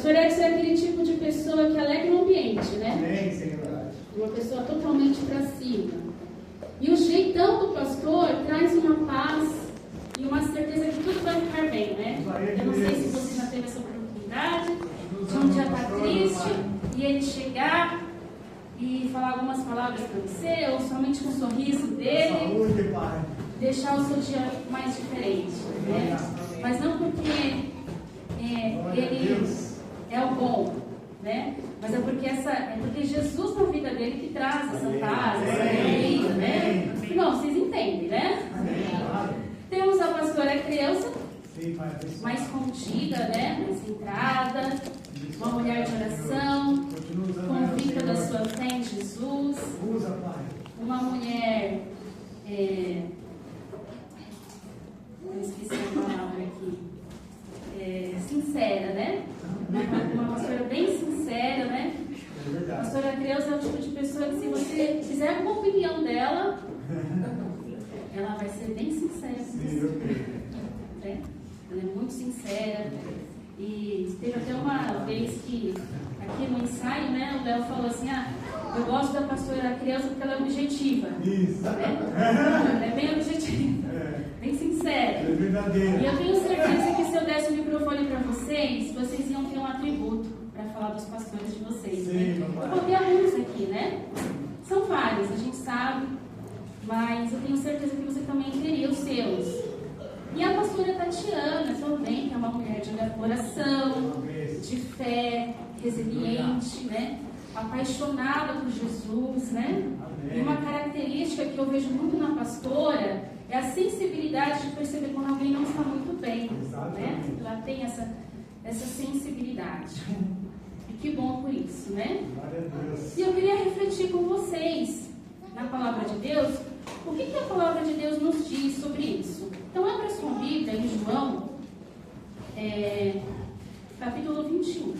Pastor Edson é aquele tipo de pessoa que alegra o ambiente, né? Amém, Senhor. Uma pessoa totalmente para cima. E o jeitão do pastor traz uma paz e uma certeza que tudo vai ficar bem, né? Eu não sei se você já teve essa oportunidade de um dia estar triste e ele chegar e falar algumas palavras para você, ou somente com o sorriso dele, Saúde, Pai. deixar o seu dia mais diferente, né? Mas não porque ele é o bom, né? Mas é porque Jesus na vida dele que traz essa paz, essa alegria, né? Não, vocês entendem, né? Temos a pastora Creuza, mais contida, né? Mais centrada, uma mulher de oração, convicta da sua fé em Jesus, uma mulher, eu esqueci a palavra aqui, sincera, né? Uma pastora bem sincera, né? A pastora Creuza é o tipo de pessoa que, se você fizer uma opinião dela, ela vai ser bem sincera com você. Né? Ela é muito sincera. E teve até uma vez que, aqui no ensaio, né, o Léo falou assim: eu gosto da pastora Creuza porque ela é objetiva. Isso. Né? Ela é bem objetiva, bem sincera. É verdadeiro. E eu tenho certeza que se eu desse o microfone para vocês iam ter um atributo para falar dos pastores de vocês. Sim, né? Eu coloquei alguns aqui, né? São vários, a gente sabe, mas eu tenho certeza que você também teria os seus. E a pastora Tatiana também, que é uma mulher de oração, de fé, resiliente, né? Apaixonada por Jesus, né? E uma característica que eu vejo muito na pastora é a sensibilidade de perceber quando alguém não está muito bem, né? Ela tem essa sensibilidade. E que bom por isso, né? E eu queria refletir com vocês na palavra de Deus, o que a palavra de Deus nos diz sobre isso. Então, abra sua Bíblia em João, capítulo 21.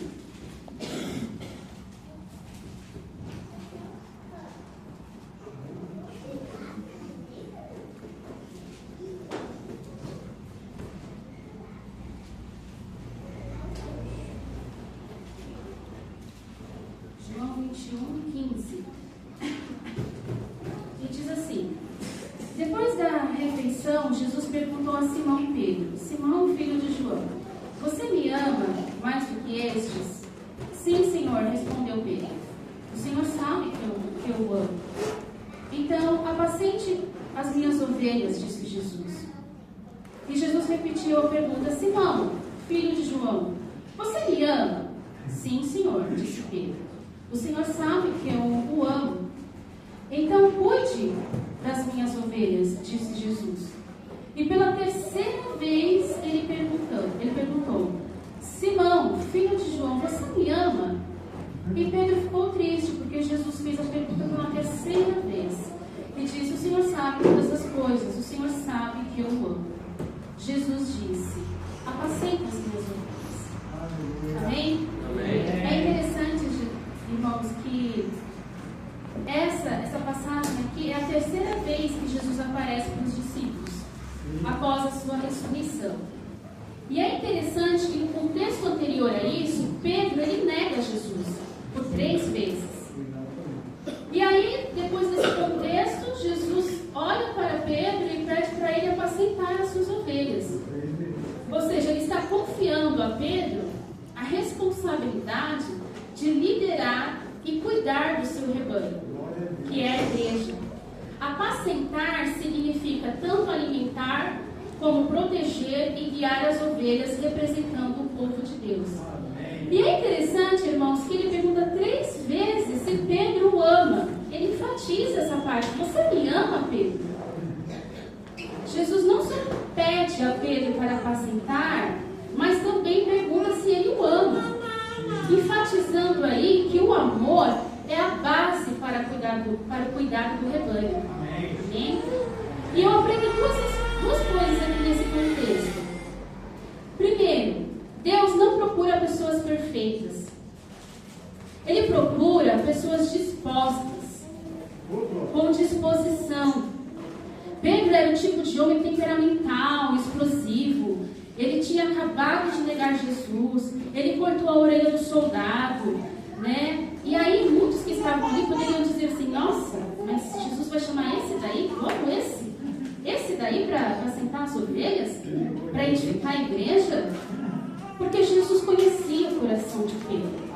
João 21, 15. E diz assim: depois da refeição, Jesus perguntou a Simão Pedro: Simão, filho de João, você me ama mais do que estes? Sim, Senhor, respondeu Pedro. O Senhor sabe que eu amo. Então, apacente as minhas ovelhas, disse Jesus. E Jesus repetiu a pergunta: Simão, filho de João, você me ama? Sim, Senhor, disse Pedro. O Senhor sabe que eu o amo. Então, cuide das minhas ovelhas, disse Jesus. E pela terceira vez ele perguntou: Simão, filho de João, você me ama? E Pedro ficou triste, porque Jesus fez a pergunta pela terceira vez. E disse: o Senhor sabe todas as coisas, o Senhor sabe que eu amo. Jesus disse: apacenta as minhas ovelhas. Amém? É interessante, irmãos, que essa passagem aqui é a terceira vez que Jesus aparece para os discípulos após a sua ressurreição. E é interessante que no contexto anterior a isso, Pedro ele nega Jesus por 3 vezes. E aí, depois desse contexto, Jesus olha para Pedro e pede para ele apacentar as suas ovelhas. Ou seja, ele está confiando a Pedro a responsabilidade de liderar e cuidar do seu rebanho, que é a igreja. Apacentar significa tanto alimentar como proteger e guiar as ovelhas, representando o povo de Deus. E é interessante, irmãos, que ele pergunta 3 vezes se Pedro o ama. Ele enfatiza essa parte: você me ama, Pedro? Jesus não só pede a Pedro para apacentar, mas também pergunta se ele o ama, enfatizando aí que o amor é a base para o cuidado do rebanho. Amém? E eu aprendo duas coisas aqui nesse contexto. Primeiro, Deus não procura pessoas perfeitas. Ele procura pessoas dispostas, com disposição. Pedro era um tipo de homem temperamental, explosivo. Ele tinha acabado de negar Jesus, ele cortou a orelha do soldado, né? E aí muitos que estavam ali poderiam dizer assim, nossa, mas Jesus vai chamar esse daí? Logo esse? Esse daí para sentar as ovelhas? Para edificar a igreja? Porque Jesus conhecia o coração de Pedro.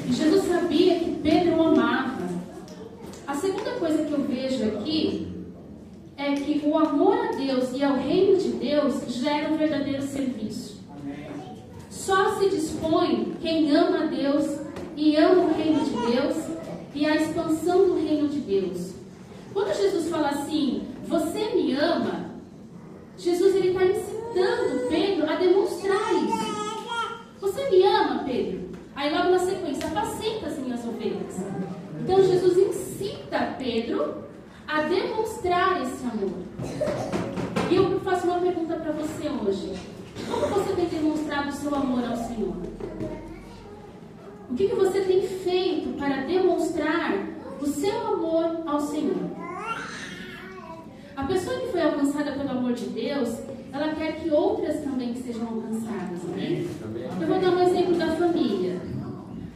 E Jesus sabia que Pedro o amava. A segunda coisa que eu vejo aqui é que o amor a Deus e ao reino de Deus gera um verdadeiro serviço. Só se dispõe quem ama a Deus e ama o reino de Deus e a expansão do reino de Deus. Quando Jesus fala assim, você me ama, Jesus está incitando Pedro a demonstrar isso. Você me ama, Pedro? Aí logo na sequência, apacenta as minhas ovelhas. Então Jesus incita Pedro a demonstrar esse amor. E eu faço uma pergunta para você hoje. Como você tem demonstrado o seu amor ao Senhor? O que você tem feito para demonstrar o seu amor ao Senhor? A pessoa que foi alcançada pelo amor de Deus, ela quer que outras também sejam alcançadas, né? Eu vou dar um exemplo da família.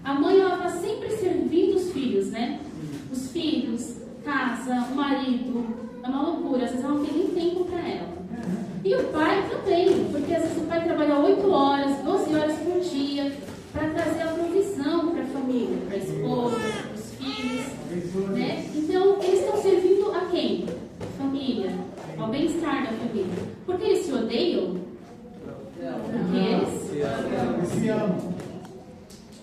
A mãe, ela está sempre servindo os filhos, né? Os filhos, casa, o marido. É uma loucura, às vezes ela não tem nem tempo para ela. E o pai também, porque às vezes o pai trabalha 8 horas, 12 horas por dia para trazer a provisão para a família, para a esposa, para os filhos, né? Então, eles estão servindo a quem? Família, ao bem-estar da família. Porque eles se odeiam? Porque eles se amam.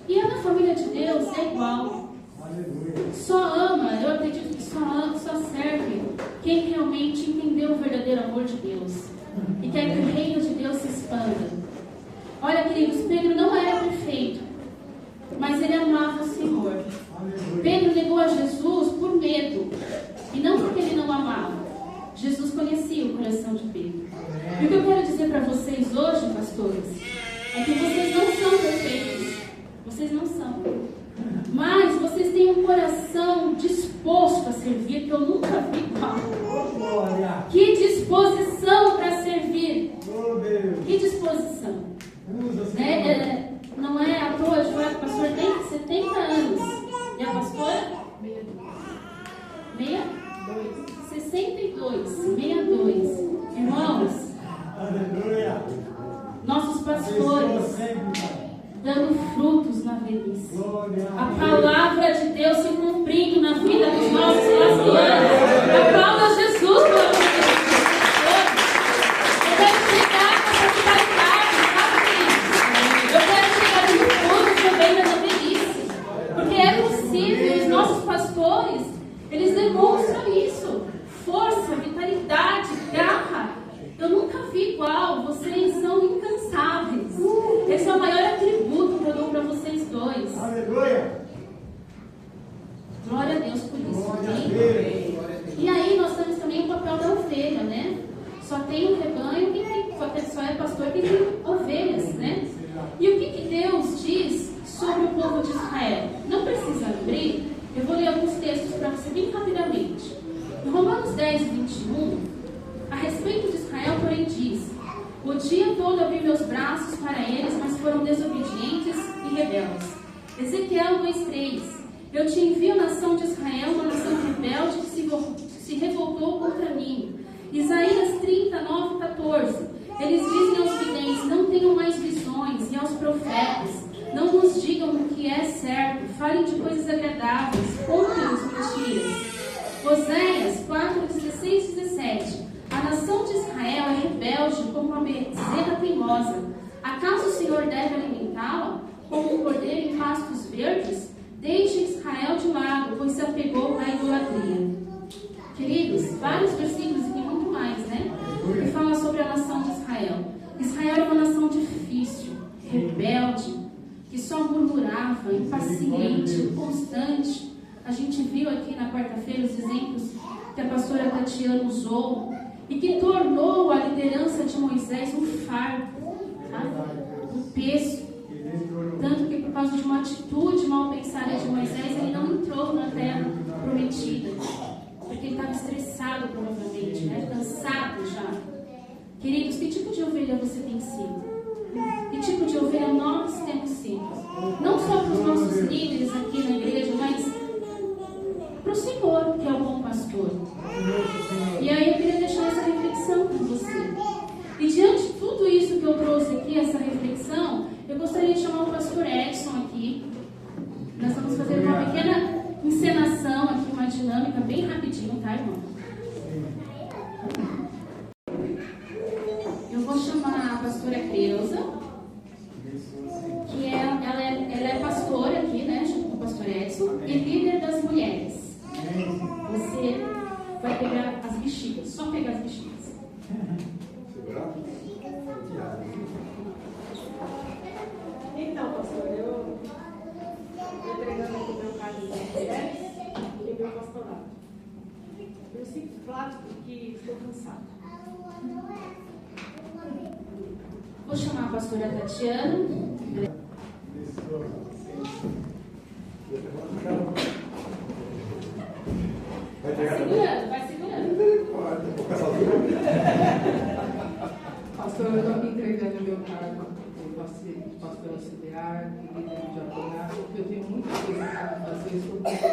E a família de Deus é igual. Só ama, eu acredito que só serve quem realmente entendeu o verdadeiro amor de Deus e quer que o reino de Deus se expanda. Olha, queridos, Pedro não era perfeito, mas ele amava o Senhor. Pedro negou a Jesus por medo e não porque ele não amava. Jesus conhecia o coração de Pedro. E o que eu quero dizer para vocês hoje, pastores, é que vocês não são perfeitos. Vocês não são. Mas vocês têm um coração disposto a servir, que eu nunca vi igual. Que disposição para servir. Que disposição. Né? Não é à toa, de fato, o pastor tem 70 anos. E a pastora? 62. Irmãos, nossos pastores dando frutos na velhice. A palavra de Deus se cumprindo na vida dos nossos pastores. Aplauda Jesus, meu Deus. Eu quero chegar com essa vitalidade, sabe? Eu quero chegar no fruto também da velhice. Porque é possível, os nossos pastores, eles demonstram isso. Força, vitalidade, garra. Eu nunca vi igual. Vocês são incansáveis. Esse é o maior atributo que eu dou para vocês dois. Aleluia! Glória a Deus por isso. E aí nós temos também o papel da ovelha, né? Só tem o rebanho, só é pastor quem tem ovelhas, né? E o que Deus diz sobre o povo de Israel? Não precisa abrir, eu vou ler alguns textos para você bem rapidamente. Em Romanos 10, 21, a respeito de Israel, porém diz: o dia todo abri meus braços para eles, mas foram desobedientes e rebeldes. Ezequiel 2,3: eu te envio, nação de Israel, uma nação rebelde que se revoltou contra mim. Isaías 39, 14: eles dizem aos videntes: não tenham mais visões, e aos profetas: não nos digam o que é certo, falem de coisas agradáveis, contem-nos mentiras. Oséias 4, 16, 17: a nação de Israel é rebelde como uma bezerra teimosa. Acaso o Senhor deve alimentá-la como um cordeiro em pastos verdes? Deixe Israel de lado, pois se apegou à idolatria. Queridos, vários versículos e tem muito mais, né? Que fala sobre a nação de Israel. Israel é uma nação difícil, rebelde, que só murmurava, impaciente, inconstante. A gente viu aqui na quarta-feira os exemplos que a pastora Tatiana usou e que tornou a liderança de Moisés um fardo, tá? Um peso. Tanto que por causa de uma atitude mal pensada de Moisés, ele não entrou na terra prometida. Porque ele estava estressado, provavelmente, né? Cansado já. Queridos, que tipo de ovelha você tem sido? Que tipo de ovelha nós temos sido? Não só para os nossos líderes aqui na igreja, mas para o Senhor, que é o bom pastor. E aí eu queria deixar essa reflexão com você. E diante de tudo isso que eu trouxe aqui, essa reflexão, eu gostaria de chamar o pastor Edson aqui. Nós vamos fazer uma pequena encenação aqui, uma dinâmica bem rapidinho, tá, irmão? Eu vou chamar a pastora Creuza, que ela é pastora aqui, né, junto com o pastor Edson, e líder das mulheres. Você vai pegar as bexigas, só pegar as bexigas. Então, pastor, eu entregando aqui o meu caso de mulheres e meu pastorado. Eu sinto claro que estou cansada. Vou chamar a pastora Tatiana. Vai segurando. Pastor, eu estou aqui entregando o meu cargo de pastor auxiliar e líder de diaconato, porque eu tenho muita coisa para fazer sobre isso.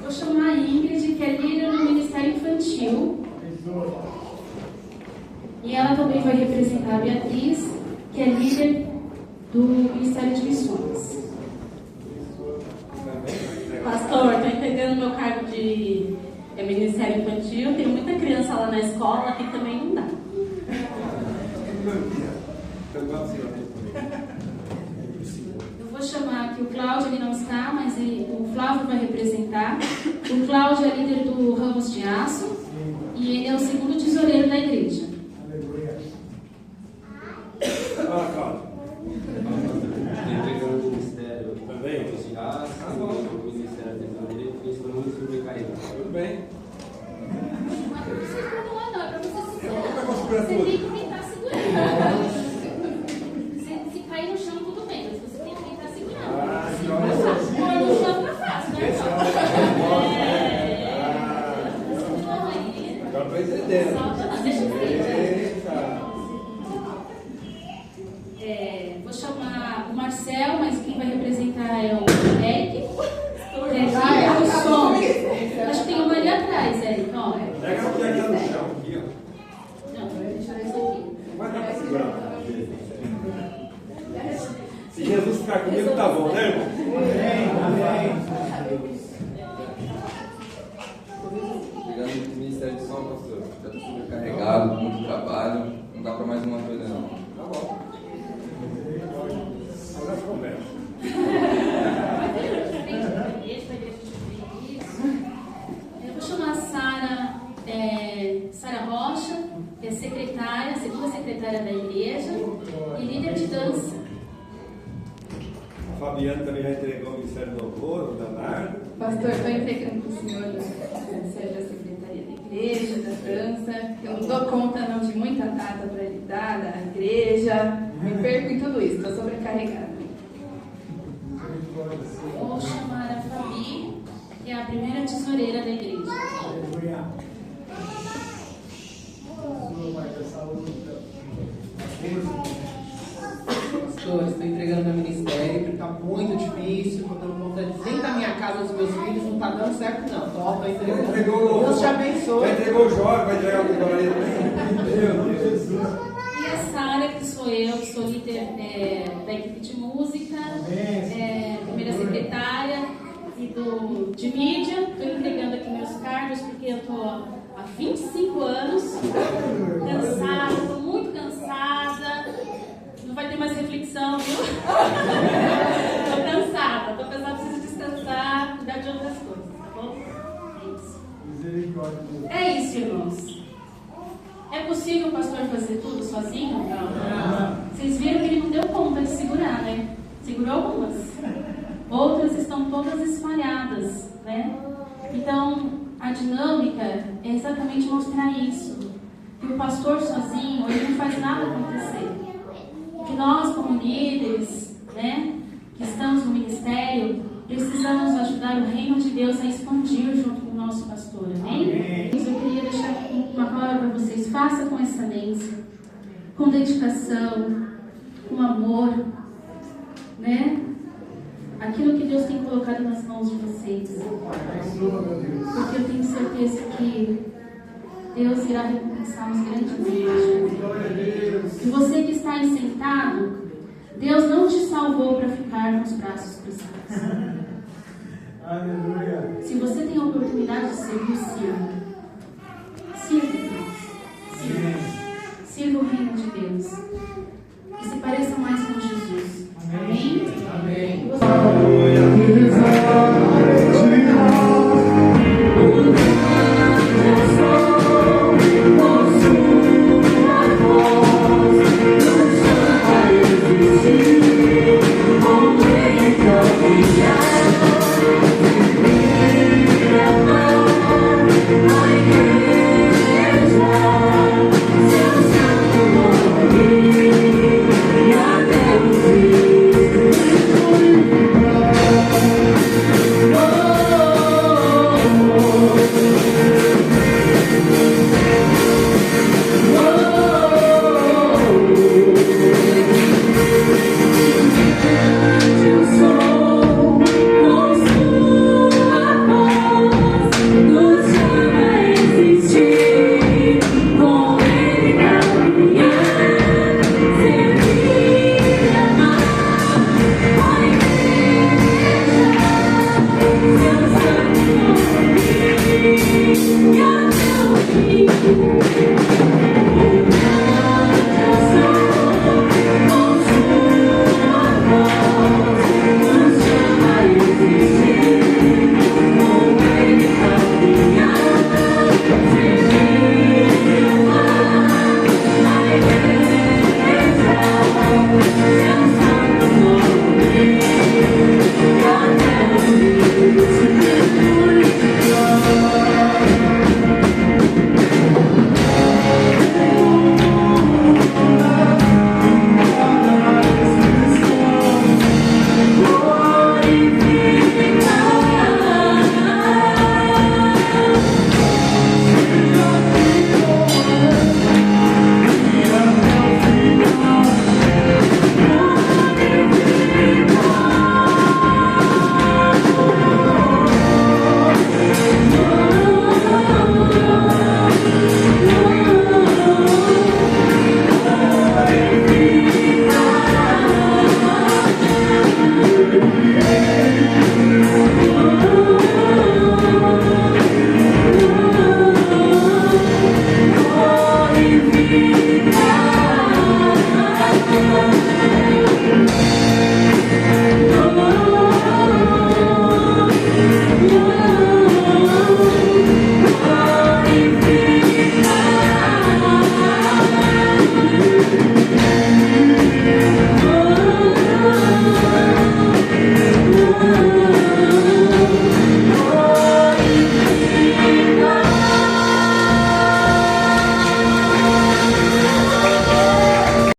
Vou chamar a Ingrid, que é líder do Ministério Infantil. E ela também vai representar a Beatriz, que é líder do Ministério de Missões. Pastor, estou entendendo meu cargo de Ministério Infantil. Tem muita criança lá na escola que também não dá. Eu vou chamar aqui o Cláudio, ele não está, mas o Flávio vai representar. O Cláudio é líder do Ramos de Aço e ele é o segundo tesoureiro da igreja. Entregando o ministério também, de aço, o ministério de tesoureiro, que isso muito sobrecarregado. Tudo bem. Não é para você perdoar, não, é para você se segurar. Você tem que tentar segurar. Se cair no chão, tudo bem, mas você tem que tentar segurar. Se pôr no chão, tá fácil, né, irmão? Agora estou entendendo. Solta, não, deixa eu ver. Vou chamar o Marcel, mas quem vai representar é o Eric. É o som. Acho que tem uma ali atrás, Eric. Ó. Pega a mulher que está no chão aqui, ó. Não, vai deixar isso aqui. Vai dar para segurar. Se Jesus ficar comigo, tá bom, né, irmão? Chegando no Ministério de Som, pastor. Já estou sobrecarregado, muito trabalho. Não dá para mais uma coisa, não. Tá bom. Agora conversa. Eu vou chamar a Sara Rocha, que é secretária, segunda secretária da igreja e líder de dança. A Fabiana também já entregou o Ministério do Louvor, o Leonardo. Pastor, estou entregando para o senhor o Ministério da Secretaria da Igreja, da dança. Eu não dou conta não de muita data para lidar, da igreja. Me perco em tudo isso, estou sobrecarregada. Vou chamar a Fabi, que é a primeira tesoureira da igreja. Pastor, estou entregando meu ministério, porque está muito difícil, estou dando vontade de dentro da minha casa dos meus filhos, não está dando certo não. Estou entregando. Deus te abençoe. Já entregou o Jorge, vai entregar o Vitória também. Meu Deus. E a Sara, que sou eu, que sou líder da equipe de música, primeira secretária e de mídia. Estou entregando aqui meus cargos porque eu estou há 25 anos cansada, estou muito cansada. Não vai ter mais reflexão, viu? Estou cansada, estou cansada, preciso descansar, cuidar de outras coisas, tá bom? É isso, irmãos. É possível o pastor fazer tudo sozinho? Não. Vocês viram que ele não deu conta de segurar, né? Segurou algumas. Outras estão todas espalhadas, né? Então, a dinâmica é exatamente mostrar isso. Que o pastor sozinho, ele não faz nada acontecer. Que nós, como líderes, né, que estamos no ministério, precisamos ajudar o reino de Deus a expandir junto com o nosso pastor, amém? Eu queria deixar uma palavra para vocês faça com excelência, com dedicação, com amor, né? Aquilo que Deus tem colocado nas mãos de vocês. Porque eu tenho certeza que Deus irá recompensá-los grandemente. E você que está aí sentado, Deus não te salvou para ficar com os braços cruzados. Se você tem a oportunidade de servir, sirva. Sirva Deus. Sirva o reino de Deus. E se pareça mais com Jesus. Amém? Amém.